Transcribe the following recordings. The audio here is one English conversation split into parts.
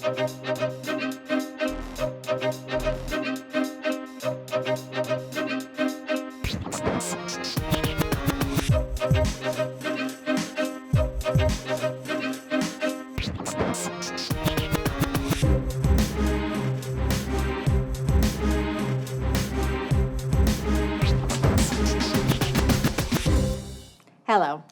Hello,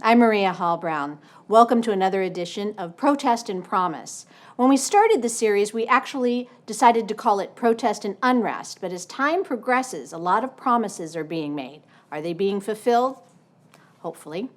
I'm Maria Hall Brown. Welcome to another edition of Protest and Promise. When we started the series, we actually decided to call it Protest and Unrest, but as time progresses, a lot of promises are being made. Are they being fulfilled? Hopefully.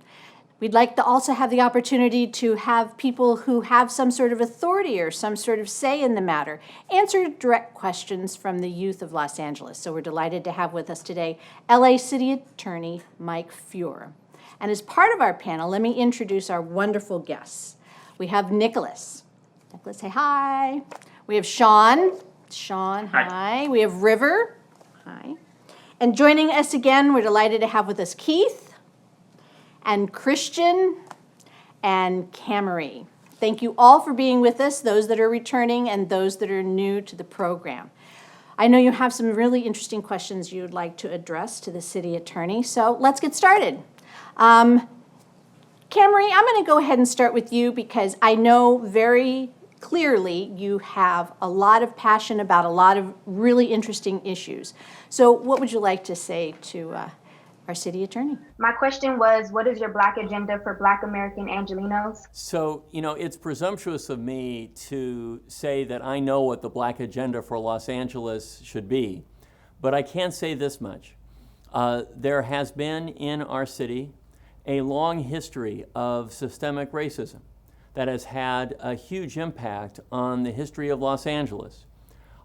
We'd like to also have the opportunity to have people who have some sort of authority or some sort of say in the matter answer direct questions from the youth of Los Angeles. So we're delighted to have with us today LA City Attorney Mike Feuer. And as part of our panel, let me introduce our wonderful guests. We have Nicholas. Nicholas, say hi. We have Sean. Sean, hi. We have River. Hi. And joining us again, we're delighted to have with us Keith and Christian and Camry. Thank you all for being with us, those that are returning and those that are new to the program. I know you have some really interesting questions you'd like to address to the city attorney, so let's get started. Camry, I'm going to go ahead and start with you because I know very clearly you have a lot of passion about a lot of really interesting issues. So what would you like to say to our city attorney? My question was, what is your Black agenda for Black American Angelenos? So, it's presumptuous of me to say that I know what the Black agenda for Los Angeles should be, but I can say this much. There has been in our city a long history of systemic racism that has had a huge impact on the history of Los Angeles.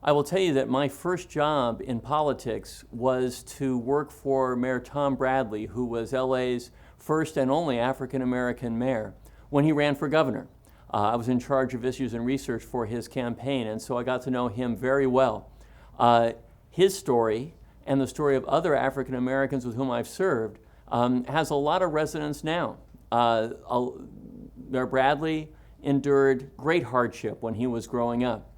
I will tell you that my first job in politics was to work for Mayor Tom Bradley, who was LA's first and only African-American mayor, when he ran for governor. I was in charge of issues and research for his campaign, and so I got to know him very well. His story and the story of other African Americans with whom I've served has a lot of resonance now. Mayor Bradley endured great hardship when he was growing up.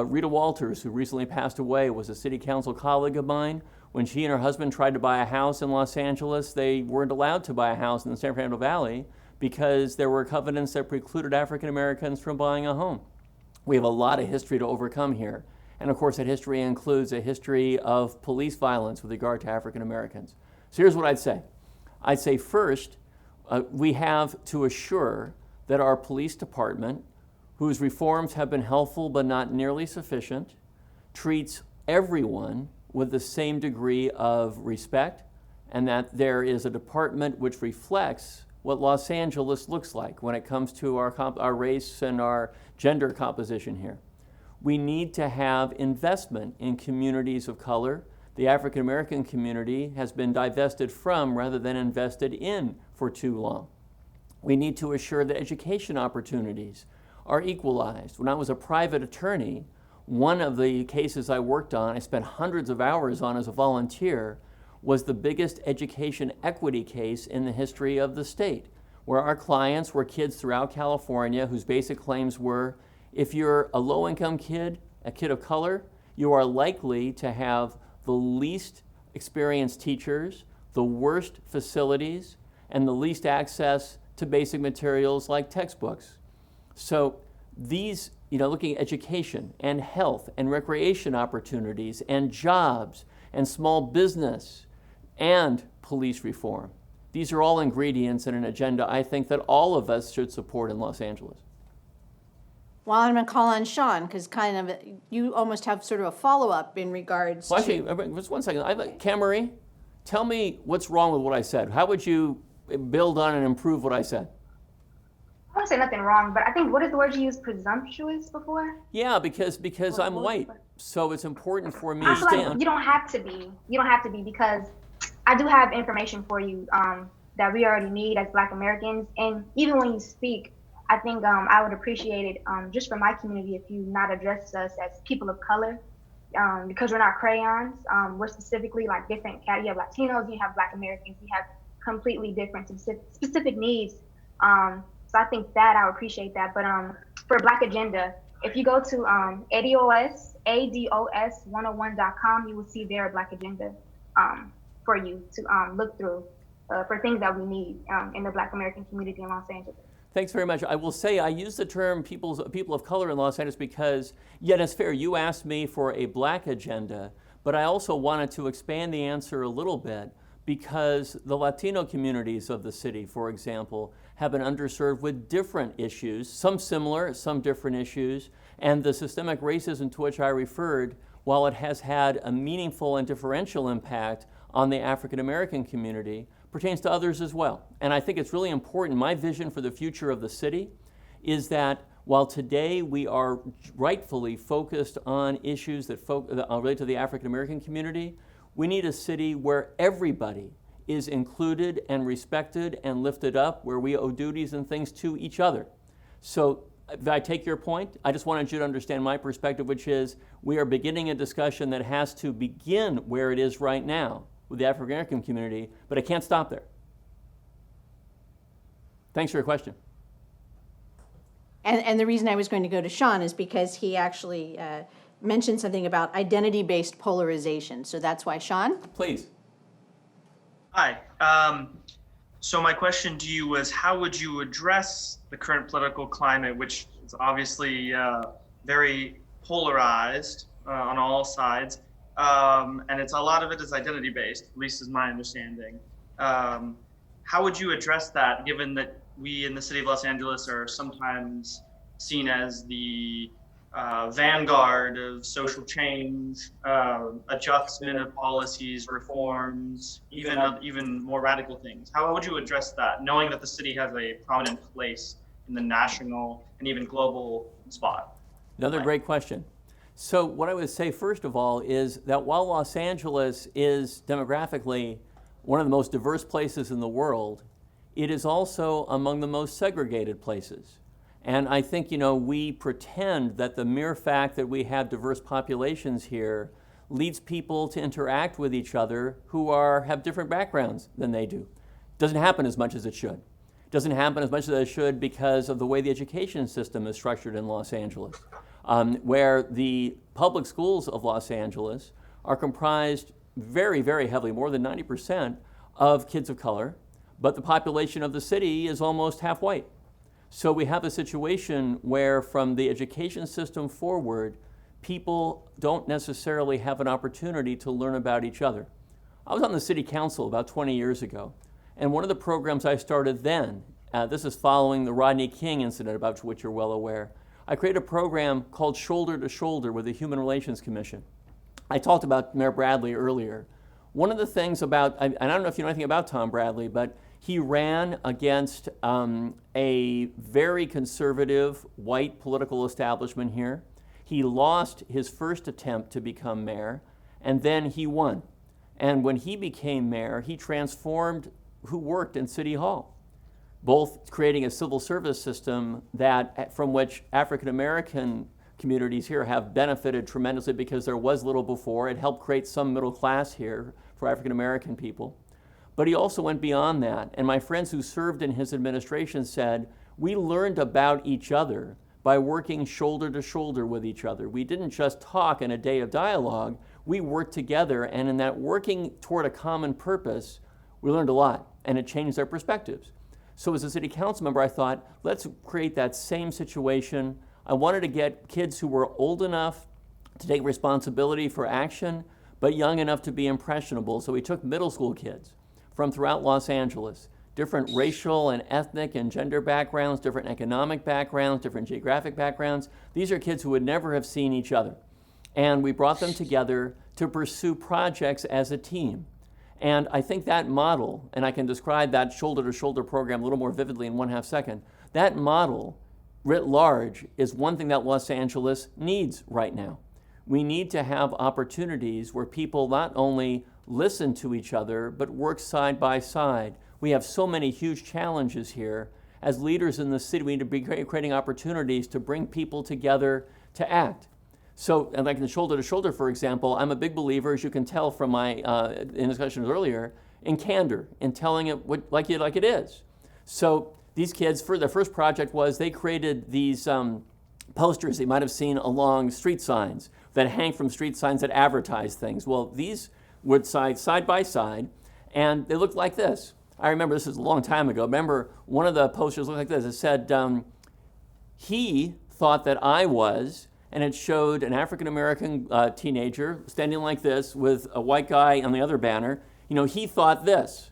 Rita Walters, who recently passed away, was a city council colleague of mine. When she and her husband tried to buy a house in Los Angeles, they weren't allowed to buy a house in the San Fernando Valley because there were covenants that precluded African Americans from buying a home. We have a lot of history to overcome here. And of course, that history includes a history of police violence with regard to African Americans. So here's what I'd say. I'd say first, we have to assure that our police department, whose reforms have been helpful but not nearly sufficient, treats everyone with the same degree of respect, and that there is a department which reflects what Los Angeles looks like when it comes to our race and our gender composition here. We need to have investment in communities of color. The African American community has been divested from rather than invested in for too long. We need to assure that education opportunities are equalized. When I was a private attorney, one of the cases I worked on, I spent hundreds of hours on as a volunteer, was the biggest education equity case in the history of the state, where our clients were kids throughout California whose basic claims were, if you're a low-income kid, a kid of color, you are likely to have the least experienced teachers, the worst facilities, and the least access to basic materials like textbooks. So these, looking at education and health and recreation opportunities and jobs and small business and police reform, these are all ingredients in an agenda I think that all of us should support in Los Angeles. Well, I'm going to call on Sean because you almost have sort of a follow-up in regards to... Actually, just one second. Camry, tell me what's wrong with what I said. How would you build on and improve what I said? I don't say nothing wrong, but I think, what is the word you used, presumptuous before? Yeah, because I'm white, so it's important for me to stand. Like you don't have to be. You don't have to be, because I do have information for you that we already need as Black Americans. And even when you speak, I think I would appreciate it just for my community if you not address us as people of color, because we're not crayons. We're specifically like different. You have Latinos, you have Black Americans, you have completely different specific needs. So I think that I would appreciate that. But for Black agenda, if you go to ADOS101.com, you will see their Black agenda for you to look through for things that we need in the Black American community in Los Angeles. Thanks very much. I will say I use the term people of color in Los Angeles because, yeah, it's fair. You asked me for a Black agenda, but I also wanted to expand the answer a little bit because the Latino communities of the city, for example, have been underserved with different issues, some similar, some different issues, and the systemic racism to which I referred, while it has had a meaningful and differential impact on the African American community, pertains to others as well. And I think it's really important. My vision for the future of the city is that while today we are rightfully focused on issues that relate to the African American community, we need a city where everybody is included and respected and lifted up, where we owe duties and things to each other. So if I take your point, I just wanted you to understand my perspective, which is we are beginning a discussion that has to begin where it is right now with the African American community, but it can't stop there. Thanks for your question. And the reason I was going to go to Sean is because he actually mentioned something about identity-based polarization. So that's why, Sean? Please. Hi. So my question to you was, how would you address the current political climate, which is obviously very polarized on all sides, and a lot of it is identity-based, at least is my understanding. How would you address that, given that we in the city of Los Angeles are sometimes seen as the vanguard of social change, adjustment of policies, reforms, even more radical things? How would you address that, knowing that the city has a prominent place in the national and even global spot? Another great question. So what I would say first of all is that while Los Angeles is demographically one of the most diverse places in the world, it is also among the most segregated places. And I think, we pretend that the mere fact that we have diverse populations here leads people to interact with each other who have different backgrounds than they do. Doesn't happen as much as it should. Doesn't happen as much as it should because of the way the education system is structured in Los Angeles, where the public schools of Los Angeles are comprised very, very heavily, more than 90%, of kids of color, but the population of the city is almost half white. So we have a situation where from the education system forward, people don't necessarily have an opportunity to learn about each other. I was on the city council about 20 years ago, and one of the programs I started then, this is following the Rodney King incident, about which you're well aware, I created a program called Shoulder to Shoulder with the Human Relations Commission. I talked about Mayor Bradley earlier. One of the things about, and I don't know if you know anything about Tom Bradley, but he ran against a very conservative white political establishment here. He lost his first attempt to become mayor, and then he won. And when he became mayor, he transformed who worked in City Hall, both creating a civil service system from which African American communities here have benefited tremendously because there was little before. It helped create some middle class here for African American people. But he also went beyond that. And my friends who served in his administration said, we learned about each other by working shoulder to shoulder with each other. We didn't just talk in a day of dialogue, we worked together, and in that working toward a common purpose, we learned a lot, and it changed our perspectives. So as a city council member, I thought, let's create that same situation. I wanted to get kids who were old enough to take responsibility for action, but young enough to be impressionable. So we took middle school kids from throughout Los Angeles, different racial and ethnic and gender backgrounds, different economic backgrounds, different geographic backgrounds. These are kids who would never have seen each other. And we brought them together to pursue projects as a team. And I think that model, and I can describe that shoulder-to-shoulder program a little more vividly in 1/2 second, that model, writ large, is one thing that Los Angeles needs right now. We need to have opportunities where people not only listen to each other, but work side by side. We have so many huge challenges here. As leaders in the city, we need to be creating opportunities to bring people together to act. So, and like in the shoulder to shoulder, for example, I'm a big believer, as you can tell from my in discussions earlier, in candor, in telling it like it is. So these kids, their first project was they created these posters you might have seen along street signs that hang from street signs that advertise things. Well, these would side by side, and they looked like this. I remember, this is a long time ago. Remember, one of the posters looked like this. It said, he thought that I was, and it showed an African-American teenager standing like this with a white guy on the other banner. You know, he thought this.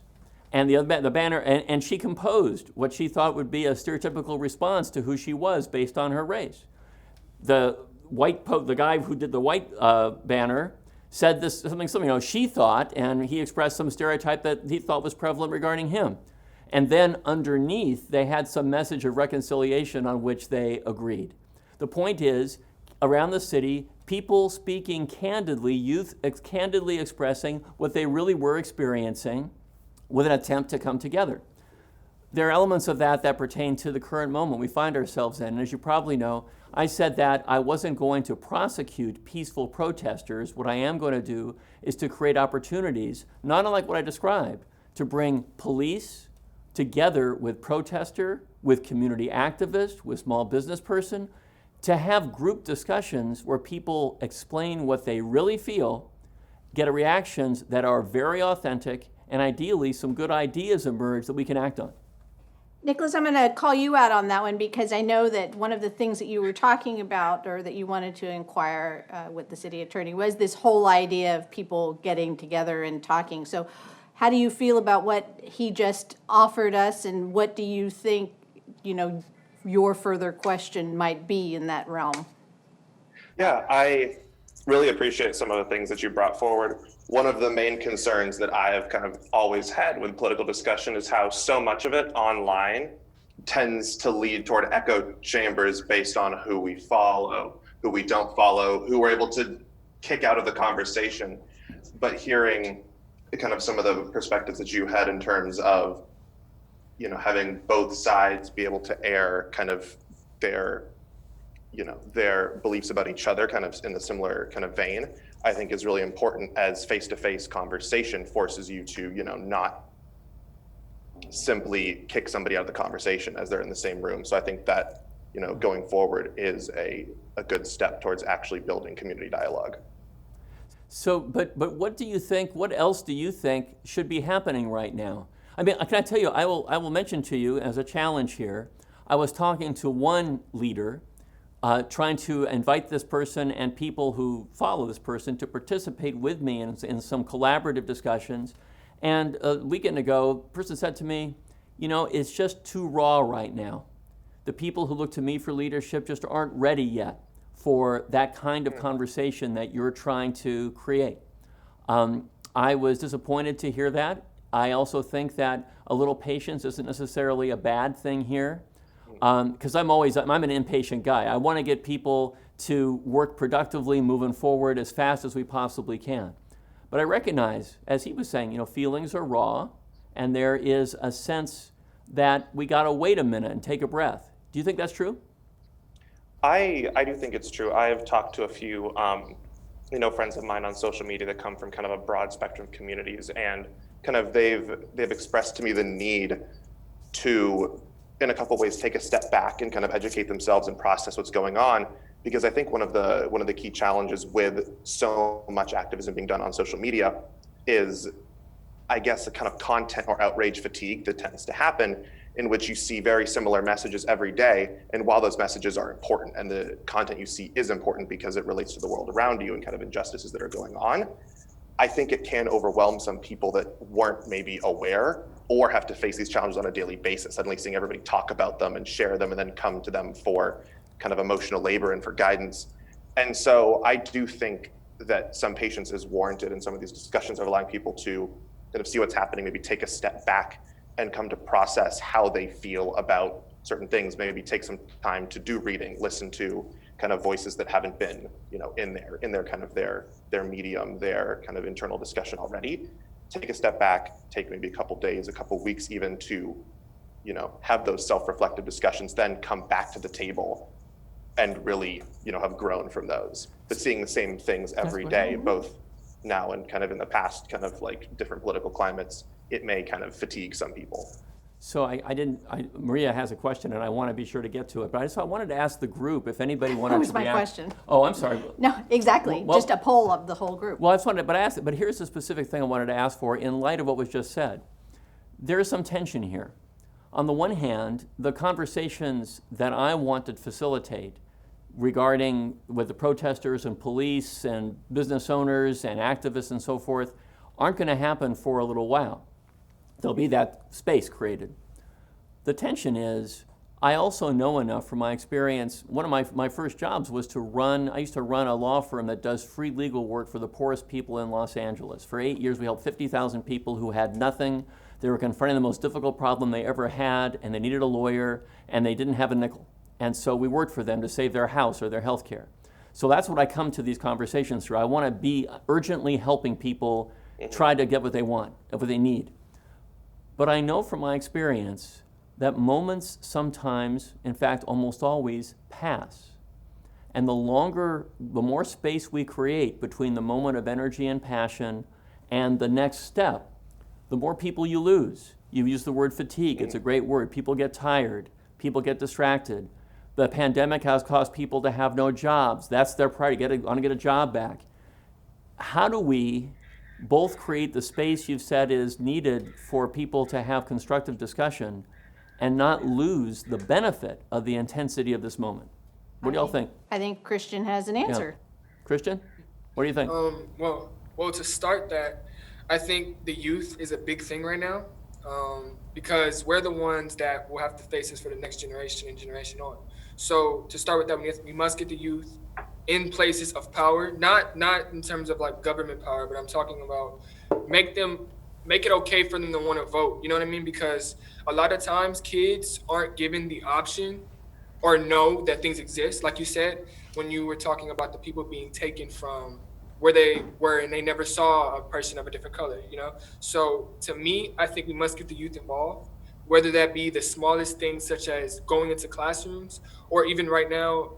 And the banner, and she composed what she thought would be a stereotypical response to who she was based on her race. The guy who did the white banner said this something, you know, she thought, and he expressed some stereotype that he thought was prevalent regarding him. And then underneath, they had some message of reconciliation on which they agreed. The point is, around the city, people speaking candidly, youth candidly expressing what they really were experiencing with an attempt to come together. There are elements of that that pertain to the current moment we find ourselves in. And as you probably know, I said that I wasn't going to prosecute peaceful protesters. What I am going to do is to create opportunities, not unlike what I described, to bring police together with protester, with community activist, with small business person, to have group discussions where people explain what they really feel, get reactions that are very authentic, and ideally some good ideas emerge that we can act on. Nicholas, I'm going to call you out on that one because I know that one of the things that you were talking about or that you wanted to inquire with the city attorney was this whole idea of people getting together and talking. So how do you feel about what he just offered us, and what do you think, you know, your further question might be in that realm? Yeah, I really appreciate some of the things that you brought forward. One of the main concerns that I have kind of always had with political discussion is how so much of it online tends to lead toward echo chambers based on who we follow, who we don't follow, who we're able to kick out of the conversation. But hearing kind of some of the perspectives that you had in terms of, you know, having both sides be able to air kind of their, you know, their beliefs about each other kind of in the similar kind of vein, I think is really important, as face-to-face conversation forces you to, you know, not simply kick somebody out of the conversation as they're in the same room. So I think that, you know, going forward is a good step towards actually building community dialogue. So, but what do you think, what else do you think should be happening right now? I mean, can I tell you, I will mention to you as a challenge here, I was talking to one leader trying to invite this person and people who follow this person to participate with me in some collaborative discussions. And a weekend ago, the person said to me, you know, it's just too raw right now. The people who look to me for leadership just aren't ready yet for that kind of conversation that you're trying to create. I was disappointed to hear that. I also think that a little patience isn't necessarily a bad thing here. Because I'm an impatient guy. I want to get people to work productively, moving forward as fast as we possibly can. But I recognize, as he was saying, you know, feelings are raw, and there is a sense that we got to wait a minute and take a breath. Do you think that's true? I do think it's true. I have talked to a few, you know, friends of mine on social media that come from kind of a broad spectrum of communities, and kind of they've expressed to me the need to, in a couple of ways, take a step back and kind of educate themselves and process what's going on. Because I think one of the key challenges with so much activism being done on social media is, I guess, a kind of content or outrage fatigue that tends to happen, in which you see very similar messages every day. And while those messages are important and the content you see is important because it relates to the world around you and kind of injustices that are going on, I think it can overwhelm some people that weren't maybe aware or have to face these challenges on a daily basis, suddenly seeing everybody talk about them and share them and then come to them for kind of emotional labor and for guidance. And so I do think that some patience is warranted in some of these discussions of allowing people to kind of see what's happening, maybe take a step back and come to process how they feel about certain things, maybe take some time to do reading, listen to kind of voices that haven't been, you know, in their kind of their medium, their kind of internal discussion already. Take a step back, take maybe a couple days, a couple weeks even to, you know, have those self-reflective discussions, then come back to the table and really, you know, have grown from those. But seeing the same things every day, both now and kind of in the past, kind of like different political climates, it may kind of fatigue some people. So Maria has a question, and I want to be sure to get to it, but I wanted to ask the group if anybody wanted That was to my react. question. Oh, I'm sorry. No, exactly. Well- Just a poll of the whole group. Well, I just wanted, but here's the specific thing I wanted to ask for in light of what was just said. There is some tension here. On the one hand, the conversations that I want to facilitate regarding with the protesters and police and business owners and activists and so forth aren't going to happen for a little while. There'll be that space created. The tension is, I also know enough from my experience. One of my first jobs was I used to run a law firm that does free legal work for the poorest people in Los Angeles. For 8 years, we helped 50,000 people who had nothing. They were confronting the most difficult problem they ever had, and they needed a lawyer, and they didn't have a nickel. And so we worked for them to save their house or their health care. So that's what I come to these conversations through. I want to be urgently helping people try to get what they want, what they need. But I know from my experience that moments sometimes, in fact almost always, pass. And the more space we create between the moment of energy and passion and the next step, the more people you lose. You use the word fatigue, it's a great word. People get tired, people get distracted. The pandemic has caused people to have no jobs. That's their priority, want to get a job back. How do we both create the space you've said is needed for people to have constructive discussion and not lose the benefit of the intensity of this moment? What do y'all think? I think Christian has an answer. Christian, what do you think? Well, to start that, I think the youth is a big thing right now, because we're the ones that will have to face this for the next generation and generation on. So to start with that, we must get the youth in places of power, not in terms of like government power, but I'm talking about make it okay for them to want to vote. You know what I mean? Because a lot of times kids aren't given the option or know that things exist. Like you said, when you were talking about the people being taken from where they were and they never saw a person of a different color, you know? So to me, I think we must get the youth involved, whether that be the smallest things such as going into classrooms or even right now,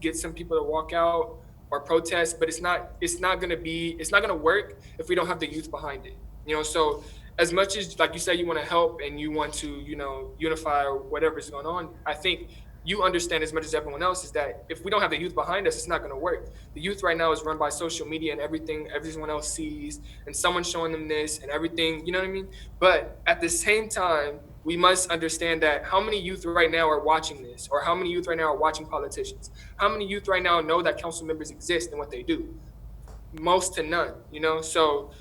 get some people to walk out or protest, but it's not gonna work if we don't have the youth behind it. You know, so as much as, like you said, you want to help and you want to, unify or whatever is going on, I think you understand as much as everyone else is that if we don't have the youth behind us, it's not going to work. The youth right now is run by social media and everyone else sees, and someone's showing them this and everything, you know what I mean? But at the same time, we must understand that how many youth right now are watching this, or how many youth right now are watching politicians? How many youth right now know that council members exist and what they do? Most to none, So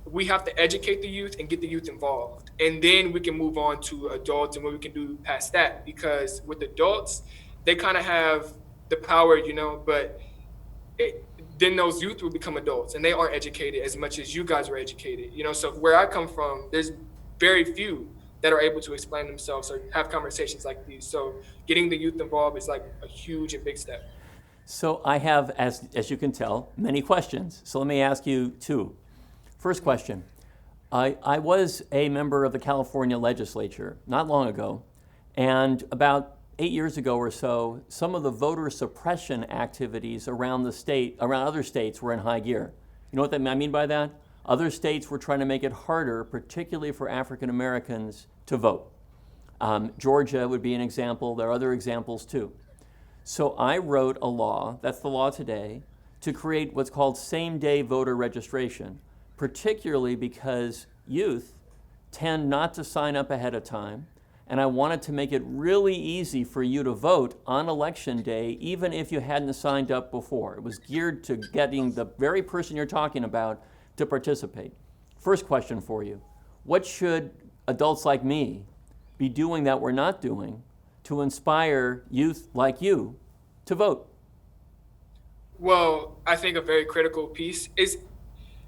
we have to educate the youth and get the youth involved. And then we can move on to adults and what we can do past that. Because with adults, they kind of have the power, but then those youth will become adults and they aren't educated as much as you guys are educated. So where I come from, there's very few that are able to explain themselves or have conversations like these. So getting the youth involved is like a huge and big step. So I have, as you can tell, many questions. So let me ask you two. First question. I was a member of the California legislature not long ago, and about 8 years ago or so, some of the voter suppression activities around other states were in high gear. You know what I mean by that? Other states were trying to make it harder, particularly for African Americans, to vote. Georgia would be an example. There are other examples too. So I wrote a law, that's the law today, to create what's called same-day voter registration, particularly because youth tend not to sign up ahead of time, and I wanted to make it really easy for you to vote on election day, even if you hadn't signed up before. It was geared to getting the very person you're talking about to participate. First question for you. What should adults like me be doing that we're not doing to inspire youth like you to vote? Well, I think a very critical piece is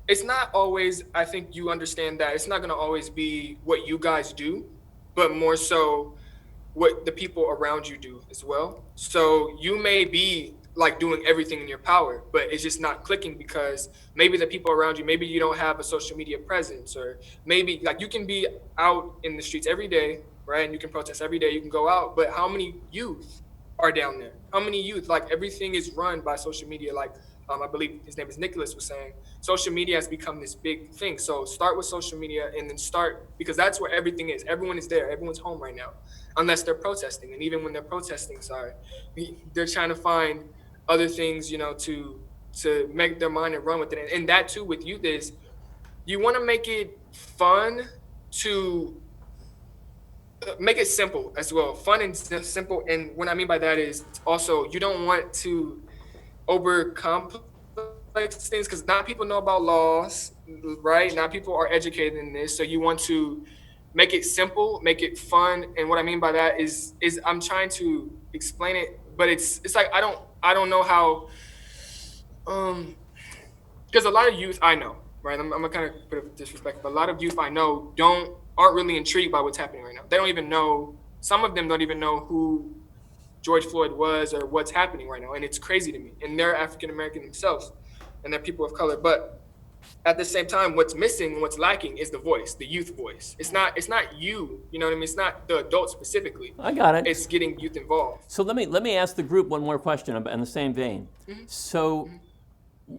it's not always, I think you understand that it's not going to always be what you guys do, but more so what the people around you do as well. So you may be like doing everything in your power, but it's just not clicking because maybe the people around you, maybe you don't have a social media presence, or maybe like you can be out in the streets every day, right? And you can protest every day, you can go out, but how many youth are down there? How many youth? Like, everything is run by social media. Like, I believe his name is Nicholas was saying, social media has become this big thing. So start with social media and then because that's where everything is. Everyone is there. Everyone's home right now, unless they're protesting. And even when they're protesting, they're trying to find other things, to make their mind and run with it. And that too with youth is, you want to make it fun to make it simple as well. Fun and simple. And what I mean by that is also, you don't want to overcomplex things, because not people know about laws, right? Not people are educated in this. So you want to make it simple, make it fun. And what I mean by that is I'm trying to explain it, but it's like, I don't know how, because a lot of youth I know, right? I'm gonna kind of put it disrespect, but a lot of youth I know aren't really intrigued by what's happening right now. They don't even know, some of them don't even know who George Floyd was or what's happening right now. And it's crazy to me. And they're African American themselves, and they're people of color. But at the same time, what's missing, what's lacking is the voice, the youth voice. It's not you, you know what I mean? It's not the adults specifically. I got it. It's getting youth involved. So let me ask the group one more question in the same vein. Mm-hmm. So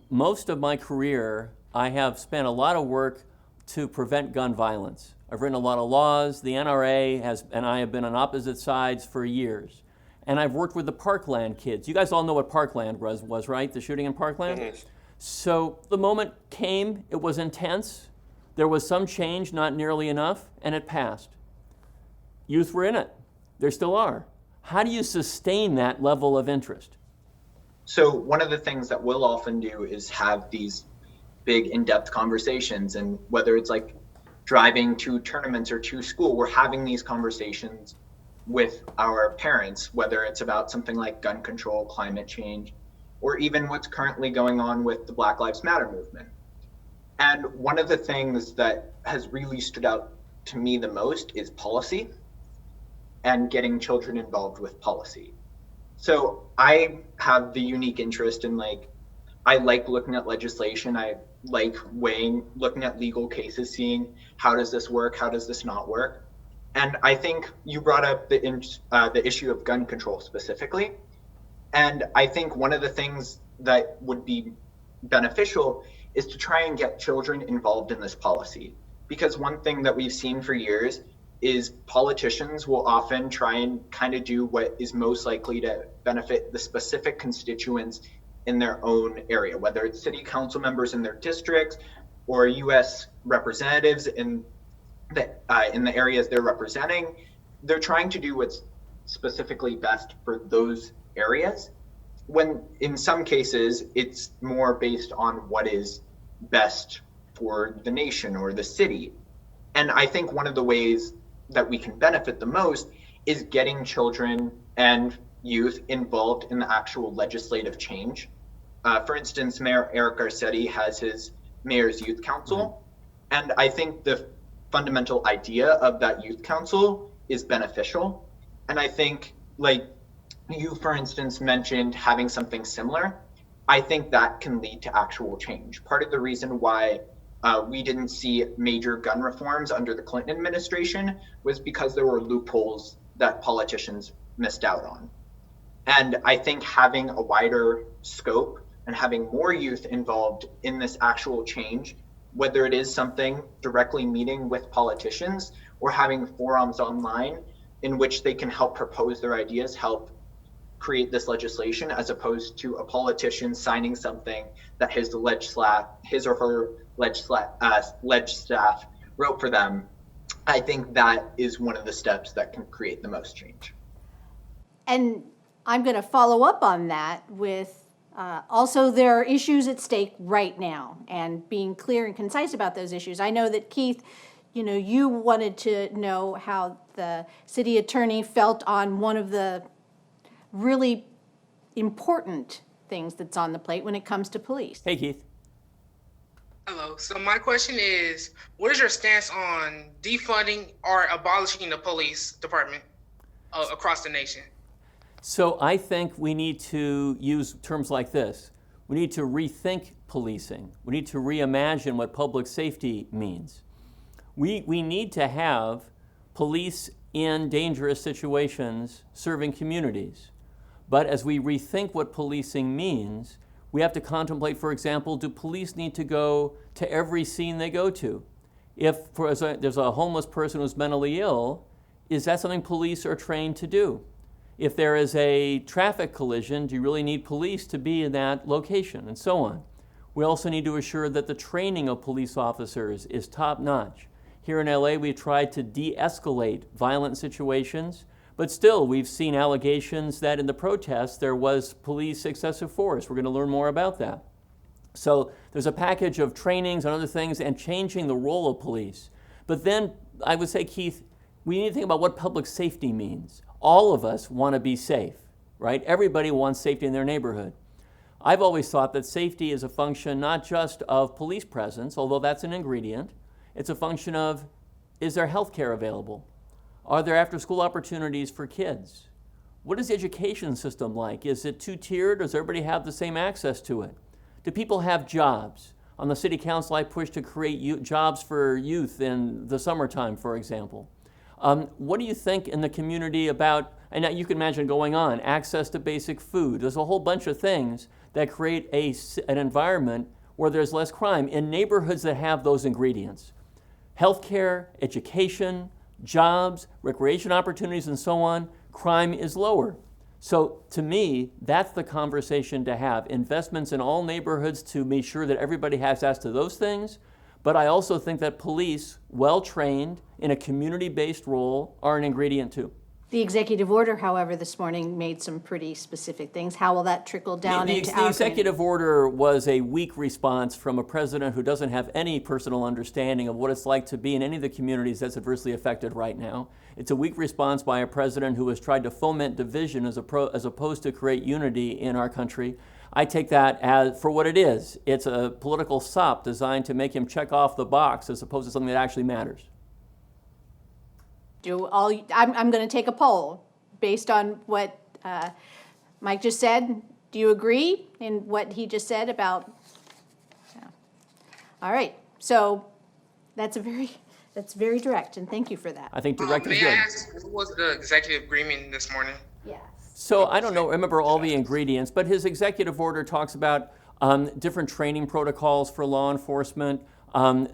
most of my career, I have spent a lot of work to prevent gun violence. I've written a lot of laws. The NRA and I have been on opposite sides for years. And I've worked with the Parkland kids. You guys all know what Parkland was, right? The shooting in Parkland? Mm-hmm. So the moment came, it was intense. There was some change, not nearly enough, and it passed. Youth were in it. There still are. How do you sustain that level of interest? So one of the things that we'll often do is have these big in-depth conversations, and whether it's like driving to tournaments or to school, we're having these conversations with our parents, whether it's about something like gun control, climate change, or even what's currently going on with the Black Lives Matter movement. And one of the things that has really stood out to me the most is policy and getting children involved with policy. So I have the unique interest in I like looking at legislation. I like looking at legal cases, seeing how does this work, how does this not work. And I think you brought up the issue of gun control specifically. And I think one of the things that would be beneficial is to try and get children involved in this policy. Because one thing that we've seen for years is politicians will often try and kind of do what is most likely to benefit the specific constituents in their own area, whether it's city council members in their districts or U.S. representatives in the areas they're representing. They're trying to do what's specifically best for those areas, when in some cases it's more based on what is best for the nation or the city. And I think one of the ways that we can benefit the most is getting children and youth involved in the actual legislative change. For instance, Mayor Eric Garcetti has his Mayor's Youth Council, and I think the fundamental idea of that youth council is beneficial. And I think, like you, for instance, mentioned having something similar, I think that can lead to actual change. Part of the reason why we didn't see major gun reforms under the Clinton administration was because there were loopholes that politicians missed out on. And I think having a wider scope and having more youth involved in this actual change, whether it is something directly meeting with politicians or having forums online in which they can help propose their ideas, help create this legislation, as opposed to a politician signing something that his or her ledge staff wrote for them. I think that is one of the steps that can create the most change. And I'm going to follow up on that with also there are issues at stake right now, and being clear and concise about those issues. I know that Keith, you wanted to know how the city attorney felt on one of the really important things that's on the plate when it comes to police. Hey, Keith. Hello. So my question is, what is your stance on defunding or abolishing the police department across the nation? So I think we need to use terms like this. We need to rethink policing. We need to reimagine what public safety means. We need to have police in dangerous situations serving communities. But as we rethink what policing means, we have to contemplate, for example, do police need to go to every scene they go to? If there's a homeless person who's mentally ill, is that something police are trained to do? If there is a traffic collision, do you really need police to be in that location, and so on? We also need to assure that the training of police officers is top-notch. Here in LA, we've tried to de-escalate violent situations, but still we've seen allegations that in the protests there was police excessive force. We're going to learn more about that. So there's a package of trainings and other things and changing the role of police. But then I would say, Keith, we need to think about what public safety means. All of us want to be safe, right? Everybody wants safety in their neighborhood. I've always thought that safety is a function not just of police presence, although that's an ingredient. It's a function of, is there health care available? Are there after-school opportunities for kids? What is the education system like? Is it two-tiered? Does everybody have the same access to it? Do people have jobs? On the city council, I push to create jobs for youth in the summertime, for example. What do you think in the community about, and now you can imagine going on, access to basic food. There's a whole bunch of things that create an environment where there's less crime in neighborhoods that have those ingredients. Healthcare, education, jobs, recreation opportunities, and so on, crime is lower. So to me, that's the conversation to have. Investments in all neighborhoods to make sure that everybody has access to those things. But I also think that police, well-trained in a community-based role, are an ingredient too. The executive order, however, this morning made some pretty specific things. How will that trickle down into our The executive order was a weak response from a president who doesn't have any personal understanding of what it's like to be in any of the communities that's adversely affected right now. It's a weak response by a president who has tried to foment division as opposed to create unity in our country. I take that as for what it is. It's a political sop designed to make him check off the box as opposed to something that actually matters. I'm going to take a poll based on what Mike just said. Do you agree in what he just said about? Yeah. All right. So that's very direct, and thank you for that. I think direct is May good. I ask, what was the executive agreement this morning? Yes. So I don't know, remember all the ingredients, but his executive order talks about different training protocols for law enforcement.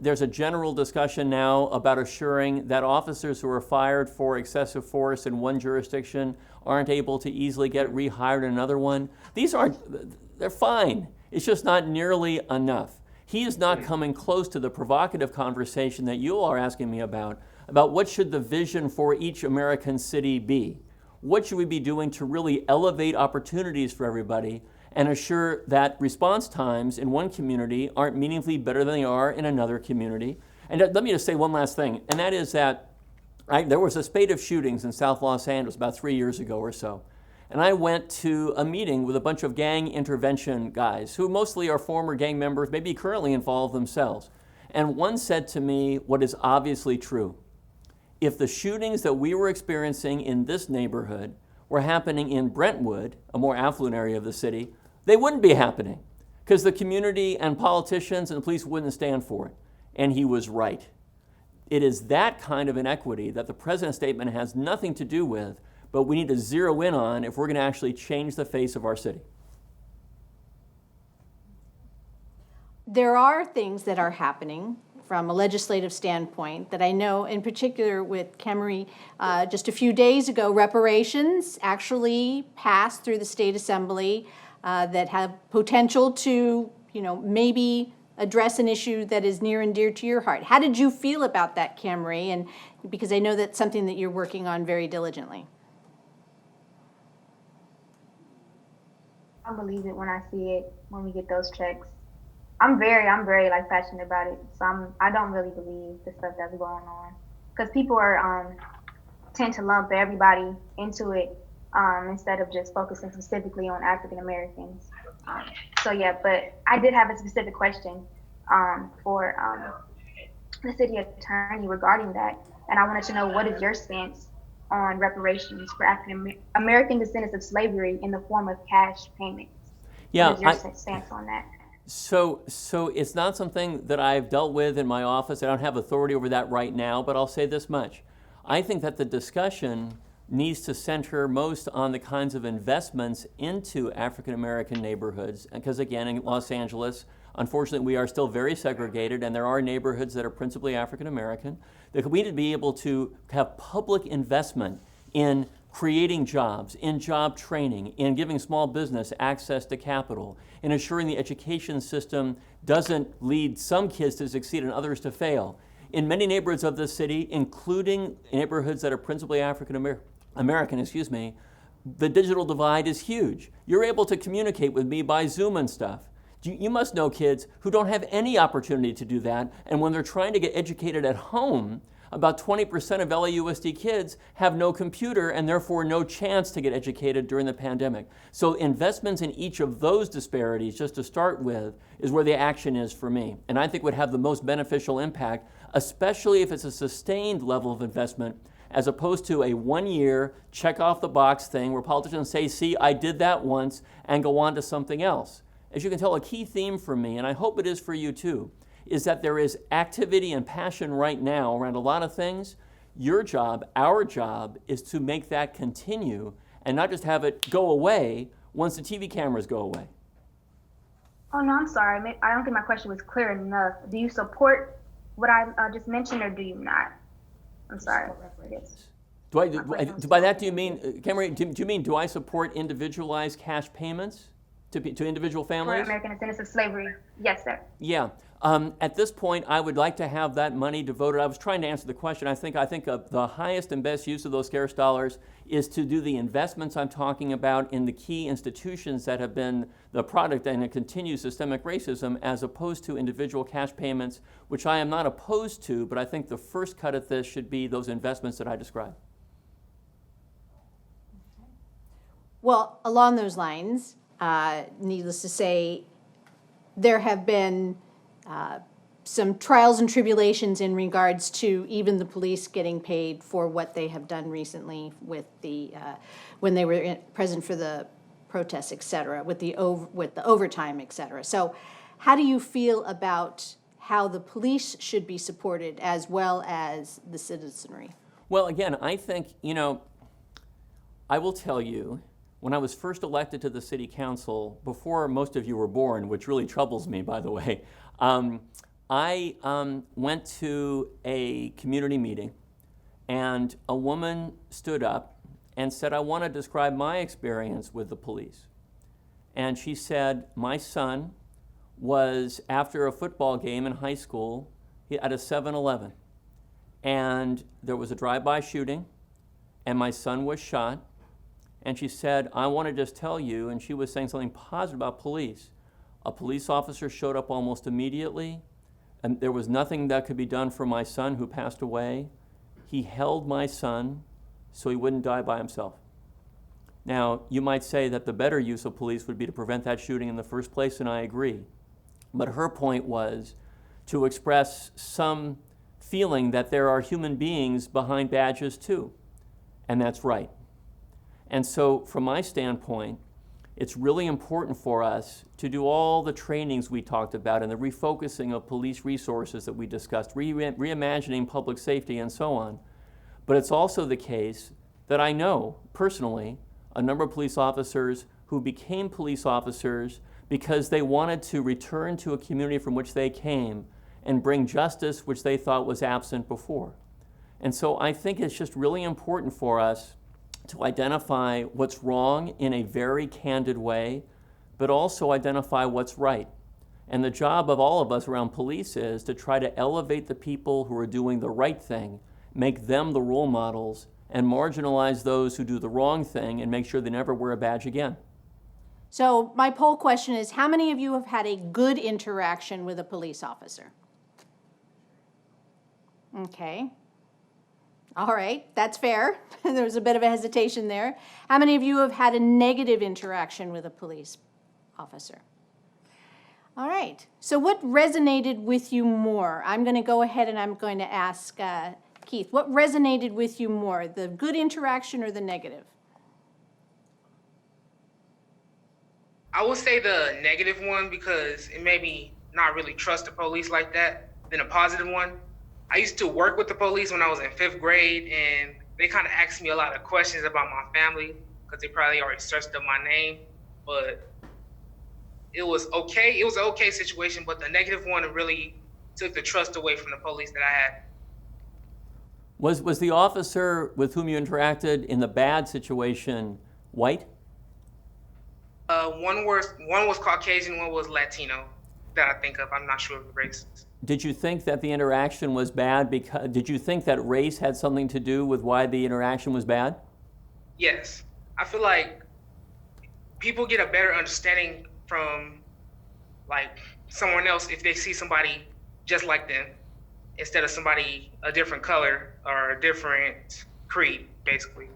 There's a general discussion now about assuring that officers who are fired for excessive force in one jurisdiction aren't able to easily get rehired in another one. They're fine. It's just not nearly enough. He is not coming close to the provocative conversation that you all are asking me about what should the vision for each American city be? What should we be doing to really elevate opportunities for everybody and assure that response times in one community aren't meaningfully better than they are in another community? And let me just say one last thing, and that is that there was a spate of shootings in South Los Angeles about 3 years ago or so. And I went to a meeting with a bunch of gang intervention guys who mostly are former gang members, maybe currently involved themselves. And one said to me what is obviously true. If the shootings that we were experiencing in this neighborhood were happening in Brentwood, a more affluent area of the city, they wouldn't be happening because the community and politicians and the police wouldn't stand for it. And he was right. It is that kind of inequity that the president's statement has nothing to do with, but we need to zero in on if we're going to actually change the face of our city. There are things that are happening from a legislative standpoint that I know, in particular with Kemery, just a few days ago, reparations actually passed through the state assembly that have potential to, maybe address an issue that is near and dear to your heart. How did you feel about that, Kemery? And because I know that's something that you're working on very diligently. I believe it when I see it, when we get those checks. I'm very passionate about it. So I don't really believe the stuff that's going on because people are tend to lump everybody into it instead of just focusing specifically on African Americans. But I did have a specific question for the city attorney regarding that, and I wanted to know what is your stance on reparations for African American descendants of slavery in the form of cash payments. Yeah, what is your stance on that? So it's not something that I've dealt with in my office. I don't have authority over that right now, but I'll say this much. I think that the discussion needs to center most on the kinds of investments into African American neighborhoods. Because again, in Los Angeles, unfortunately, we are still very segregated, and there are neighborhoods that are principally African American. That we need to be able to have public investment in creating jobs, in job training, in giving small business access to capital, in ensuring the education system doesn't lead some kids to succeed and others to fail. In many neighborhoods of this city, including neighborhoods that are principally African American, the digital divide is huge. You're able to communicate with me by Zoom and stuff. You must know kids who don't have any opportunity to do that, and when they're trying to get educated at home, about 20% of LAUSD kids have no computer and therefore no chance to get educated during the pandemic. So investments in each of those disparities, just to start with, is where the action is for me. And I think would have the most beneficial impact, especially if it's a sustained level of investment, as opposed to a one-year check off the box thing where politicians say, see, I did that once, and go on to something else. As you can tell, a key theme for me, and I hope it is for you too, is that there is activity and passion right now around a lot of things. Your job, our job, is to make that continue and not just have it go away once the TV cameras go away. Oh, no, I'm sorry. I don't think my question was clear enough. Do you support what I just mentioned, or do you not? I'm sorry. By that, do you mean, Cameron, do you mean, do I support individualized cash payments to individual families? For American descendants of slavery. Yes, sir. Yeah. At this point, I would like to have that money devoted. I was trying to answer the question. I think the highest and best use of those scarce dollars is to do the investments I'm talking about in the key institutions that have been the product and a continued systemic racism, as opposed to individual cash payments, which I am not opposed to, but I think the first cut at this should be those investments that I described. Well, along those lines, needless to say, there have been some trials and tribulations in regards to even the police getting paid for what they have done recently with the when they were present for the protests, et cetera, with the overtime, et cetera. So how do you feel about how the police should be supported as well as the citizenry? Well, again, I think, I will tell you, when I was first elected to the city council, before most of you were born, which really troubles me, by the way, I went to a community meeting, and a woman stood up and said, I want to describe my experience with the police. And she said, my son was after a football game in high school at a 7-Eleven, and there was a drive-by shooting, and my son was shot. And she said, I want to just tell you, and she was saying something positive about police. A police officer showed up almost immediately, and there was nothing that could be done for my son who passed away. He held my son so he wouldn't die by himself. Now, you might say that the better use of police would be to prevent that shooting in the first place, and I agree. But her point was to express some feeling that there are human beings behind badges too, and that's right. And so from my standpoint, it's really important for us to do all the trainings we talked about and the refocusing of police resources that we discussed, reimagining public safety and so on. But it's also the case that I know personally a number of police officers who became police officers because they wanted to return to a community from which they came and bring justice which they thought was absent before. And so I think it's just really important for us to identify what's wrong in a very candid way, but also identify what's right. And the job of all of us around police is to try to elevate the people who are doing the right thing, make them the role models, and marginalize those who do the wrong thing and make sure they never wear a badge again. So my poll question is, how many of you have had a good interaction with a police officer? Okay. All right, that's fair. There was a bit of a hesitation there. How many of you have had a negative interaction with a police officer? All right, so what resonated with you more? I'm going to go ahead and I'm going to ask Keith, what resonated with you more, the good interaction or the negative? I would say the negative one because it made me not really trust the police like that, than a positive one. I used to work with the police when I was in 5th grade, and they kind of asked me a lot of questions about my family because they probably already searched up my name. But it was okay. It was an okay situation, but the negative one really took the trust away from the police that I had. Was the officer with whom you interacted in the bad situation white? One was Caucasian, one was Latino that I think of. I'm not sure of the race. Did you think that the interaction was bad because, did you think that race had something to do with why the interaction was bad? Yes. I feel like people get a better understanding from like someone else if they see somebody just like them instead of somebody a different color or a different creed, basically.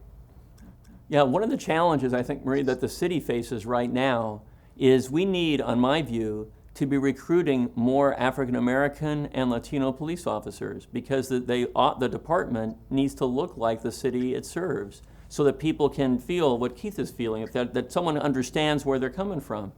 Yeah, one of the challenges I think, Marie, that the city faces right now is we need, on my view, to be recruiting more African American and Latino police officers because the department needs to look like the city it serves so that people can feel what Keith is feeling, that someone understands where they're coming from.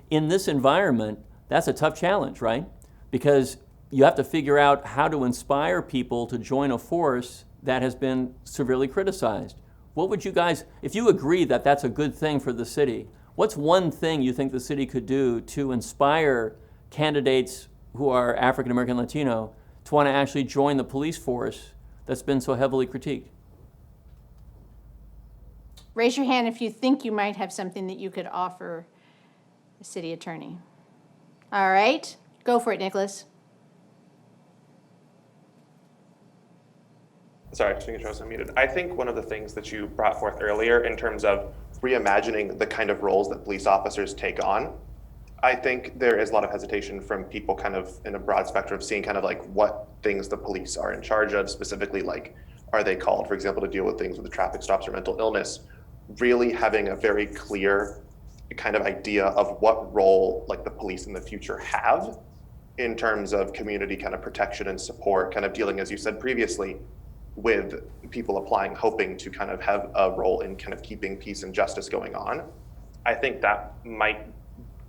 In this environment, that's a tough challenge, right? Because you have to figure out how to inspire people to join a force that has been severely criticized. What would you guys, if you agree that that's a good thing for the city, what's one thing you think the city could do to inspire candidates who are African American Latino to want to actually join the police force that's been so heavily critiqued? Raise your hand if you think you might have something that you could offer the city attorney. All right, go for it, Nicholas. Sorry, just making sure I was unmuted. I think one of the things that you brought forth earlier in terms of reimagining the kind of roles that police officers take on, I think there is a lot of hesitation from people kind of in a broad spectrum of seeing kind of like what things the police are in charge of, specifically like, are they called, for example, to deal with things with the traffic stops or mental illness, really having a very clear kind of idea of what role like the police in the future have in terms of community kind of protection and support, kind of dealing, as you said previously, with people applying, hoping to kind of have a role in kind of keeping peace and justice going on. I think that might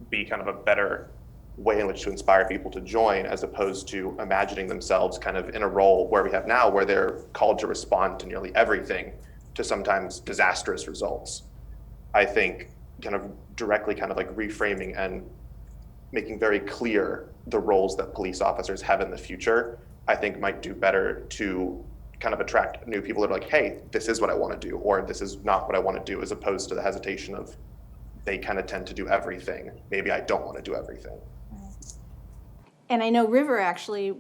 be kind of a better way in which to inspire people to join, as opposed to imagining themselves kind of in a role where we have now, where they're called to respond to nearly everything, to sometimes disastrous results. I think kind of directly kind of like reframing and making very clear the roles that police officers have in the future, I think might do better to kind of attract new people that are like, hey, this is what I want to do, or this is not what I want to do, as opposed to the hesitation of they kind of tend to do everything. Maybe I don't want to do everything. And I know River actually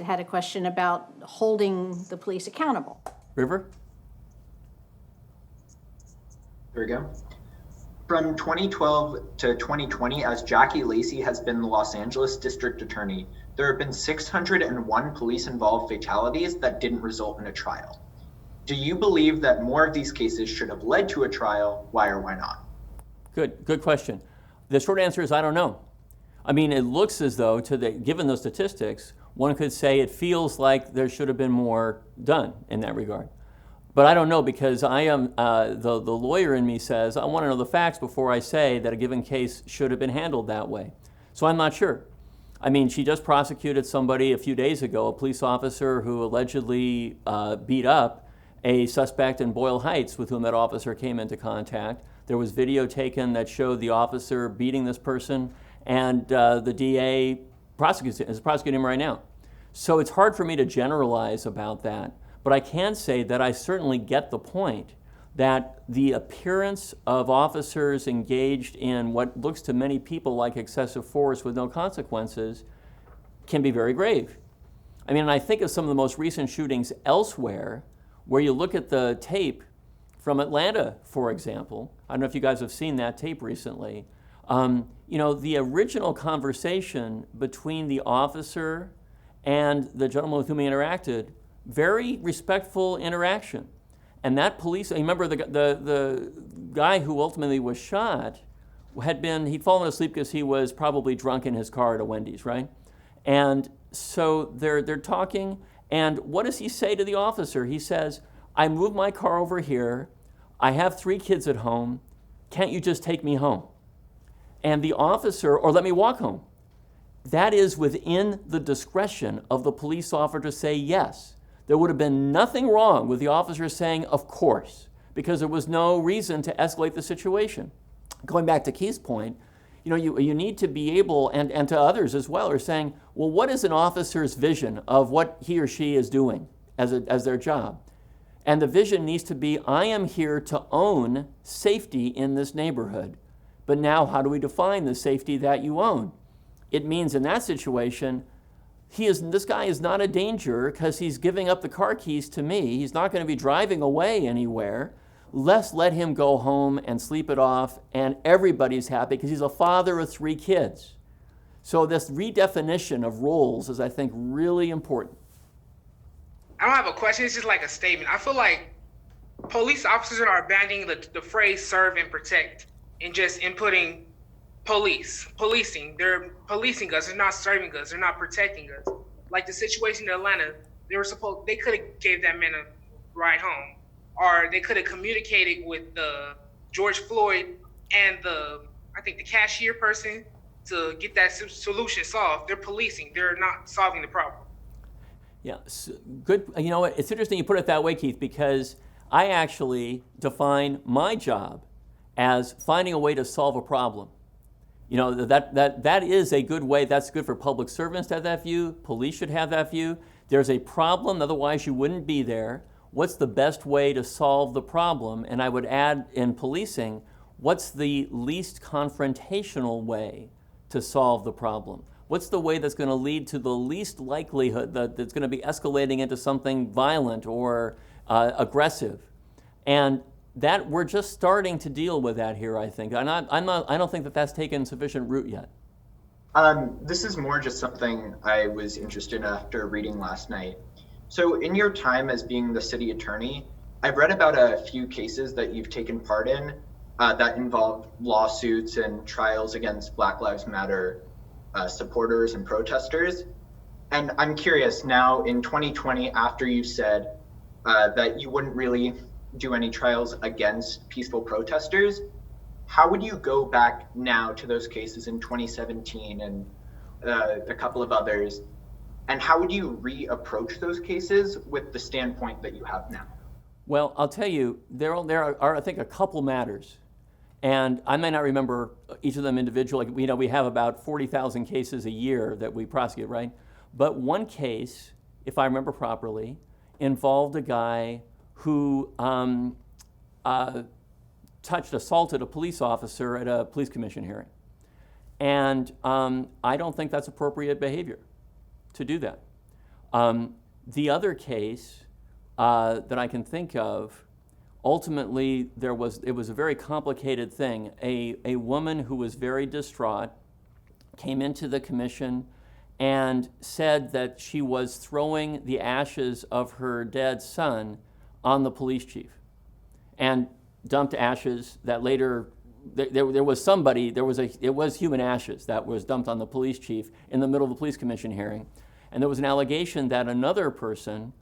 had a question about holding the police accountable. River? There we go. From 2012 to 2020, as Jackie Lacey has been the Los Angeles District Attorney, there have been 601 police-involved fatalities that didn't result in a trial. Do you believe that more of these cases should have led to a trial? Why or why not? Good question. The short answer is I don't know. I mean, it looks as though, given those statistics, one could say it feels like there should have been more done in that regard. But I don't know, because I am the lawyer in me says I want to know the facts before I say that a given case should have been handled that way. So I'm not sure. I mean, she just prosecuted somebody a few days ago, a police officer who allegedly beat up a suspect in Boyle Heights with whom that officer came into contact. There was video taken that showed the officer beating this person, and the DA is prosecuting him right now. So it's hard for me to generalize about that. But I can say that I certainly get the point that the appearance of officers engaged in what looks to many people like excessive force with no consequences can be very grave. I mean, I think of some of the most recent shootings elsewhere, where you look at the tape from Atlanta, for example. I don't know if you guys have seen that tape recently. You know, the original conversation between the officer and the gentleman with whom he interacted, very respectful interaction. And that police, remember the guy who ultimately was shot he'd fallen asleep because he was probably drunk in his car at a Wendy's, right? And so they're talking, and what does he say to the officer? He says, I moved my car over here, I have 3 kids at home, can't you just take me home? And the officer, or let me walk home. That is within the discretion of the police officer to say yes. there would have been nothing wrong with the officer saying, of course, because there was no reason to escalate the situation. Going back to Keith's point, you need to be able, and to others as well, are saying, well, what is an officer's vision of what he or she is doing as their job? And the vision needs to be, I am here to own safety in this neighborhood. But now how do we define the safety that you own? It means in that situation, this guy is not a danger because he's giving up the car keys to me. He's not going to be driving away anywhere. Let's let him go home and sleep it off, and everybody's happy because he's a father of 3 kids. So this redefinition of roles is, I think, really important. I don't have a question. It's just like a statement. I feel like police officers are abandoning the phrase serve and protect and just inputting policing. They're policing us. They're not serving us. They're not protecting us. Like the situation in Atlanta, they could have gave that man a ride home, or they could have communicated with George Floyd and I think the cashier person to get that solution solved. They're policing. They're not solving the problem. Yeah, so good. You know what? It's interesting you put it that way, Keith, because I actually define my job as finding a way to solve a problem. That is a good way. That's good for public servants to have that view. Police should have that view. There's a problem, otherwise you wouldn't be there. What's the best way to solve the problem? And I would add in policing, what's the least confrontational way to solve the problem? What's the way that's going to lead to the least likelihood that it's going to be escalating into something violent or aggressive? And that we're just starting to deal with that here, I think. I don't think that's taken sufficient root yet. This is more just something I was interested in after reading last night. So in your time as being the city attorney, I've read about a few cases that you've taken part in that involved lawsuits and trials against Black Lives Matter supporters and protesters. And I'm curious now in 2020, after you said that you wouldn't really do any trials against peaceful protesters, how would you go back now to those cases in 2017 and a couple of others, and how would you reapproach those cases with the standpoint that you have now? Well, I'll tell you, there are I think, a couple matters. And I may not remember each of them individually. We have about 40,000 cases a year that we prosecute, right? But one case, if I remember properly, involved a guy who assaulted a police officer at a police commission hearing. And I don't think that's appropriate behavior to do that. The other case that I can think of, ultimately, it was a very complicated thing. A woman who was very distraught came into the commission and said that she was throwing the ashes of her dead son on the police chief, and dumped ashes that later, it was human ashes that was dumped on the police chief in the middle of the police commission hearing. And there was an allegation that another person,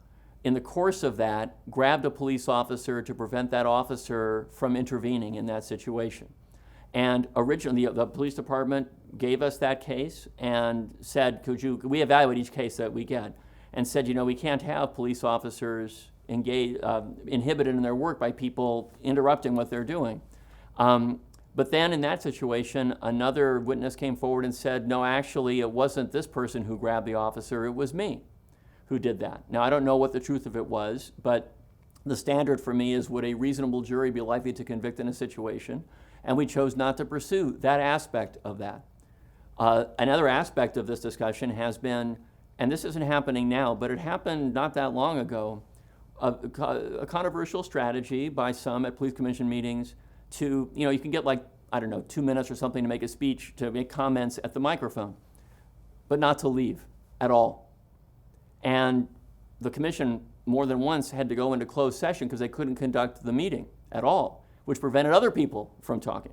in the course of that, grabbed a police officer to prevent that officer from intervening in that situation. And originally, the police department gave us that case and said, we evaluate each case that we get, and said, we can't have police officers inhibited in their work by people interrupting what they're doing. But then in that situation, another witness came forward and said, no, actually, it wasn't this person who grabbed the officer, it was me who did that. Now, I don't know what the truth of it was, but the standard for me is, would a reasonable jury be likely to convict in a situation? And we chose not to pursue that aspect of that. Another aspect of this discussion has been, and this isn't happening now, but it happened not that long ago, a controversial strategy by some at police commission meetings to, you can get 2 minutes or something to make a speech, to make comments at the microphone, but not to leave at all. And the commission more than once had to go into closed session because they couldn't conduct the meeting at all, which prevented other people from talking.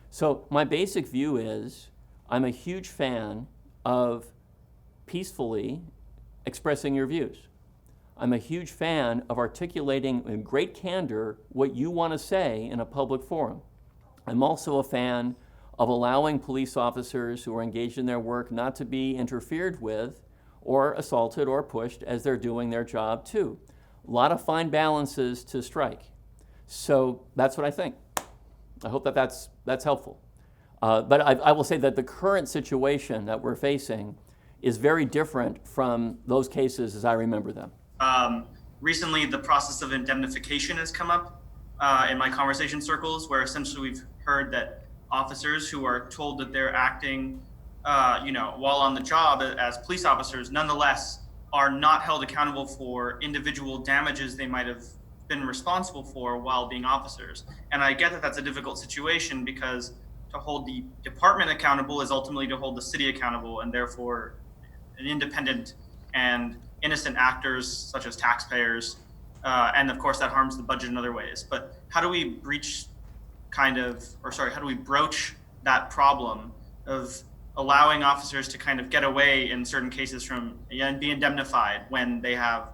So my basic view is, I'm a huge fan of peacefully expressing your views. I'm a huge fan of articulating in great candor what you want to say in a public forum. I'm also a fan of allowing police officers who are engaged in their work not to be interfered with or assaulted or pushed as they're doing their job too. A lot of fine balances to strike. So that's what I think. I hope that that's helpful. But I will say that the current situation that we're facing is very different from those cases as I remember them. Recently, the process of indemnification has come up in my conversation circles, where essentially we've heard that officers who are told that they're acting, while on the job as police officers, nonetheless are not held accountable for individual damages they might have been responsible for while being officers. And I get that that's a difficult situation, because to hold the department accountable is ultimately to hold the city accountable, and therefore an independent and innocent actors such as taxpayers, and of course that harms the budget in other ways. But how do we how do we broach that problem of allowing officers to kind of get away in certain cases from and be indemnified when they have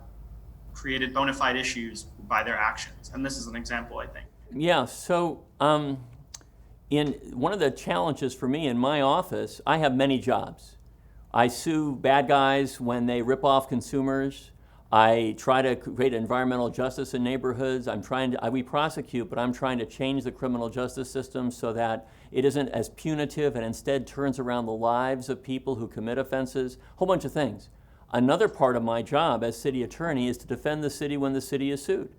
created bona fide issues by their actions? And this is an example, I think. Yeah, so in one of the challenges for me in my office, I have many jobs. I sue bad guys when they rip off consumers. I try to create environmental justice in neighborhoods. We prosecute, but I'm trying to change the criminal justice system so that it isn't as punitive and instead turns around the lives of people who commit offenses, a whole bunch of things. Another part of my job as city attorney is to defend the city when the city is sued.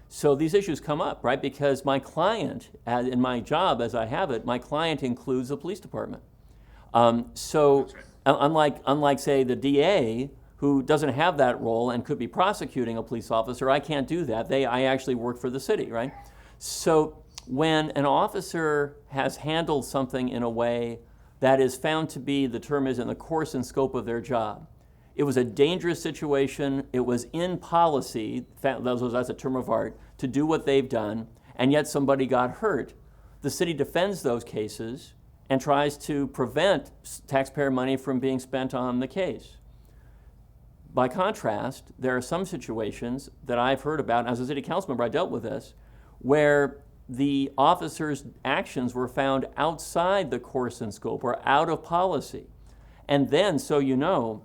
So these issues come up, right? Because my client, in my job as I have it, my client includes the police department. So unlike, say, the DA, who doesn't have that role and could be prosecuting a police officer, I can't do that. I actually work for the city, right? So when an officer has handled something in a way that is found to be, the term is, in the course and scope of their job, it was a dangerous situation, it was in policy, that's a term of art, to do what they've done, and yet somebody got hurt, the city defends those cases and tries to prevent taxpayer money from being spent on the case. By contrast, there are some situations that I've heard about, and as a city council member I dealt with this, where the officer's actions were found outside the course and scope or out of policy. And then, so you know,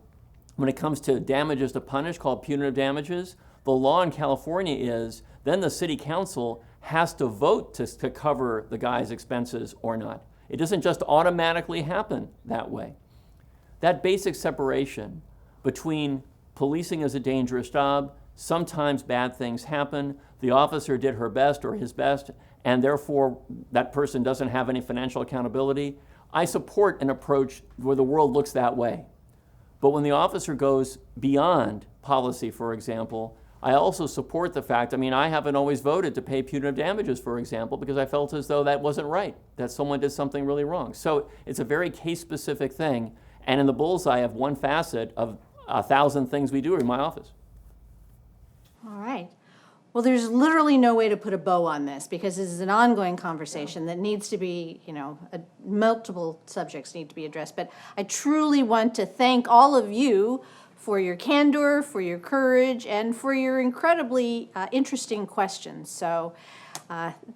when it comes to damages to punish, called punitive damages, the law in California is then the city council has to vote to cover the guy's expenses or not. It doesn't just automatically happen that way. That basic separation between policing as a dangerous job, sometimes bad things happen, the officer did her best or his best, and therefore that person doesn't have any financial accountability. I support an approach where the world looks that way. But when the officer goes beyond policy, for example, I also support the fact, I haven't always voted to pay punitive damages, for example, because I felt as though that wasn't right, that someone did something really wrong. So it's a very case-specific thing, and in the bullseye of one facet of 1,000 things we do in my office. All right. Well, there's literally no way to put a bow on this, because this is an ongoing conversation that needs to be, multiple subjects need to be addressed. But I truly want to thank all of you for your candor, for your courage, and for your incredibly interesting questions. So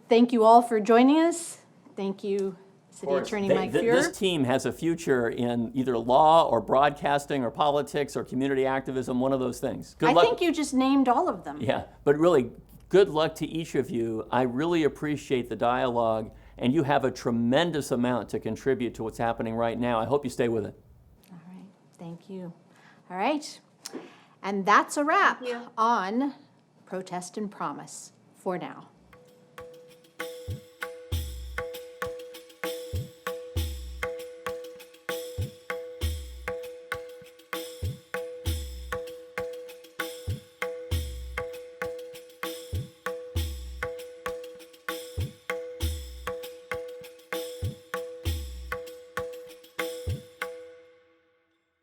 thank you all for joining us. Thank you, City Attorney Mike Feuer. This team has a future in either law or broadcasting or politics or community activism, one of those things. Good luck. I think you just named all of them. Yeah, but really, good luck to each of you. I really appreciate the dialogue, and you have a tremendous amount to contribute to what's happening right now. I hope you stay with it. All right, thank you. All right, and that's a wrap on Protest and Promise for now.